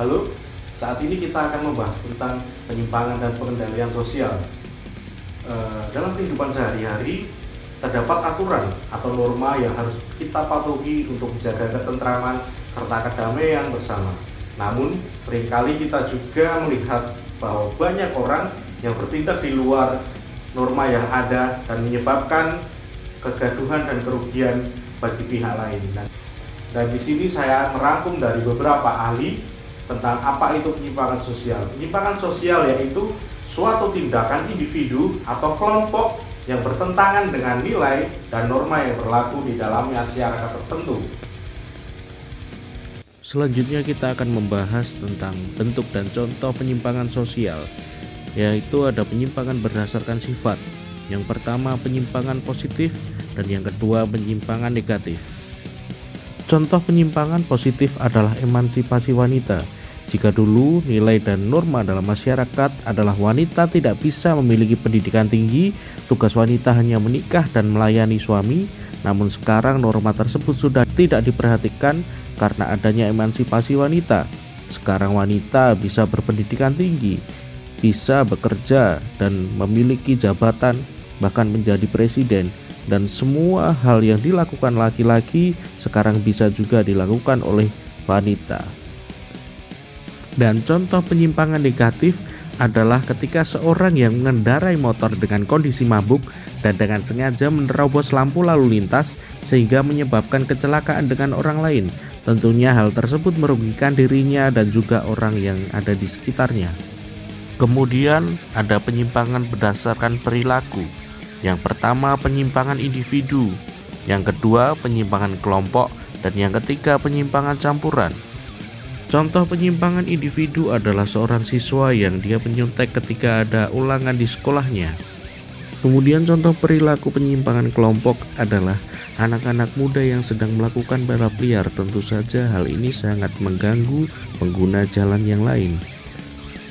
Halo, saat ini kita akan membahas tentang penyimpangan dan pengendalian sosial. Dalam kehidupan sehari-hari, terdapat aturan atau norma yang harus kita patuhi untuk menjaga ketentraman serta kedamaian bersama. Namun, seringkali kita juga melihat bahwa banyak orang yang bertindak di luar norma yang ada dan menyebabkan kegaduhan dan kerugian bagi pihak lain. Dan di sini saya merangkum dari beberapa ahli tentang apa itu penyimpangan sosial. Penyimpangan sosial yaitu suatu tindakan individu atau kelompok yang bertentangan dengan nilai dan norma yang berlaku di dalam masyarakat tertentu. Selanjutnya kita akan membahas tentang bentuk dan contoh penyimpangan sosial, yaitu ada penyimpangan berdasarkan sifat. Yang pertama penyimpangan positif dan yang kedua penyimpangan negatif. Contoh penyimpangan positif adalah emansipasi wanita. Jika dulu nilai dan norma dalam masyarakat adalah wanita tidak bisa memiliki pendidikan tinggi, tugas wanita hanya menikah dan melayani suami, namun sekarang norma tersebut sudah tidak diperhatikan karena adanya emansipasi wanita. Sekarang wanita bisa berpendidikan tinggi, bisa bekerja dan memiliki jabatan, bahkan menjadi presiden, dan semua hal yang dilakukan laki-laki sekarang bisa juga dilakukan oleh wanita. Dan contoh penyimpangan negatif adalah ketika seorang yang mengendarai motor dengan kondisi mabuk dan dengan sengaja menerobos lampu lalu lintas sehingga menyebabkan kecelakaan dengan orang lain. Tentunya hal tersebut merugikan dirinya dan juga orang yang ada di sekitarnya. Kemudian ada penyimpangan berdasarkan perilaku. Yang pertama penyimpangan individu, yang kedua penyimpangan kelompok, dan yang ketiga penyimpangan campuran. Contoh penyimpangan individu adalah seorang siswa yang dia menyontek ketika ada ulangan di sekolahnya. Kemudian contoh perilaku penyimpangan kelompok adalah anak-anak muda yang sedang melakukan balap liar. Tentu saja hal ini sangat mengganggu pengguna jalan yang lain.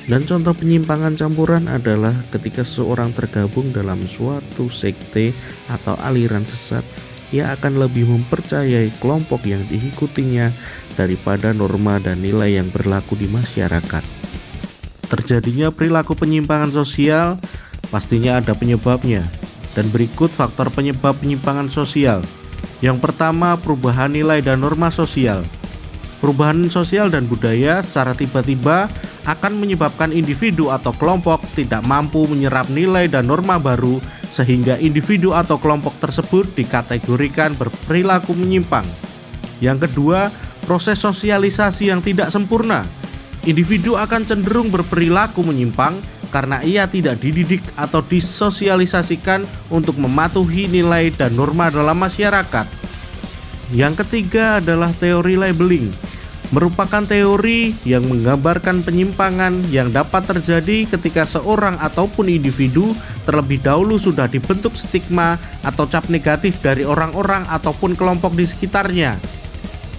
Dan contoh penyimpangan campuran adalah ketika seseorang tergabung dalam suatu sekte atau aliran sesat, ia akan lebih mempercayai kelompok yang diikutinya daripada norma dan nilai yang berlaku di masyarakat. Terjadinya perilaku penyimpangan sosial pastinya ada penyebabnya, dan berikut faktor penyebab penyimpangan sosial. Yang pertama, perubahan nilai dan norma sosial. Perubahan sosial dan budaya secara tiba-tiba akan menyebabkan individu atau kelompok tidak mampu menyerap nilai dan norma baru, sehingga individu atau kelompok tersebut dikategorikan berperilaku menyimpang. Yang kedua, proses sosialisasi yang tidak sempurna. Individu akan cenderung berperilaku menyimpang karena ia tidak dididik atau disosialisasikan untuk mematuhi nilai dan norma dalam masyarakat. Yang ketiga adalah teori labeling, merupakan teori yang menggambarkan penyimpangan yang dapat terjadi ketika seorang ataupun individu terlebih dahulu sudah dibentuk stigma atau cap negatif dari orang-orang ataupun kelompok di sekitarnya.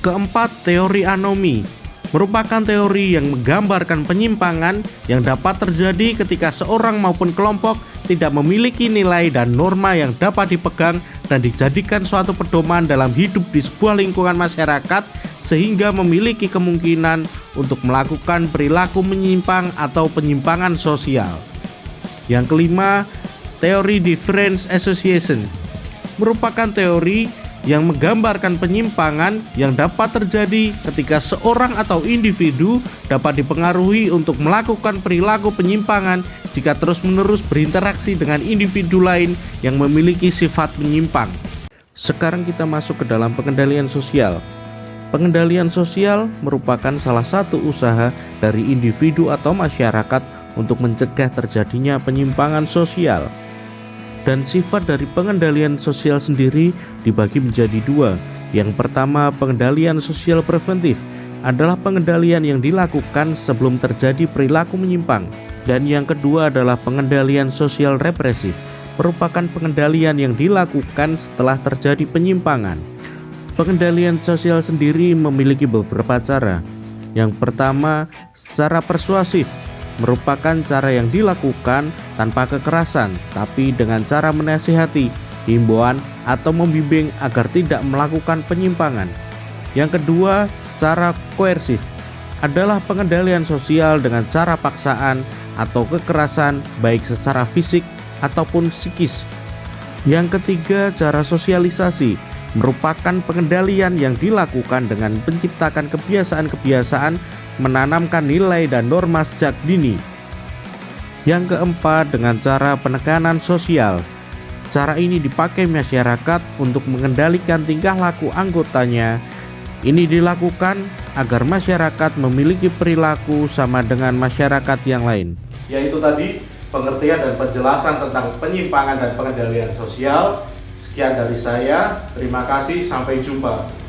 Keempat, teori anomi, merupakan teori yang menggambarkan penyimpangan yang dapat terjadi ketika seorang maupun kelompok tidak memiliki nilai dan norma yang dapat dipegang dan dijadikan suatu pedoman dalam hidup di sebuah lingkungan masyarakat, sehingga memiliki kemungkinan untuk melakukan perilaku menyimpang atau penyimpangan sosial. Yang kelima, teori difference association, merupakan teori yang menggambarkan penyimpangan yang dapat terjadi ketika seorang atau individu dapat dipengaruhi untuk melakukan perilaku penyimpangan jika terus-menerus berinteraksi dengan individu lain yang memiliki sifat menyimpang. Sekarang kita masuk ke dalam pengendalian sosial. Pengendalian sosial merupakan salah satu usaha dari individu atau masyarakat untuk mencegah terjadinya penyimpangan sosial. Dan sifat dari pengendalian sosial sendiri dibagi menjadi dua. Yang pertama, pengendalian sosial preventif adalah pengendalian yang dilakukan sebelum terjadi perilaku menyimpang. Dan yang kedua adalah pengendalian sosial represif, merupakan pengendalian yang dilakukan setelah terjadi penyimpangan. Pengendalian sosial sendiri memiliki beberapa cara. Yang pertama, secara persuasif, merupakan cara yang dilakukan tanpa kekerasan, tapi dengan cara menasihati, himbauan, atau membimbing agar tidak melakukan penyimpangan. Yang kedua, secara koersif, adalah pengendalian sosial dengan cara paksaan atau kekerasan baik secara fisik ataupun psikis. Yang ketiga, cara sosialisasi merupakan pengendalian yang dilakukan dengan menciptakan kebiasaan-kebiasaan menanamkan nilai dan norma sejak dini. Yang keempat, dengan cara penekanan sosial. Cara ini dipakai masyarakat untuk mengendalikan tingkah laku anggotanya. Ini dilakukan agar masyarakat memiliki perilaku sama dengan masyarakat yang lain. Yaitu tadi pengertian dan penjelasan tentang penyimpangan dan pengendalian sosial. Sekian dari saya, terima kasih, sampai jumpa.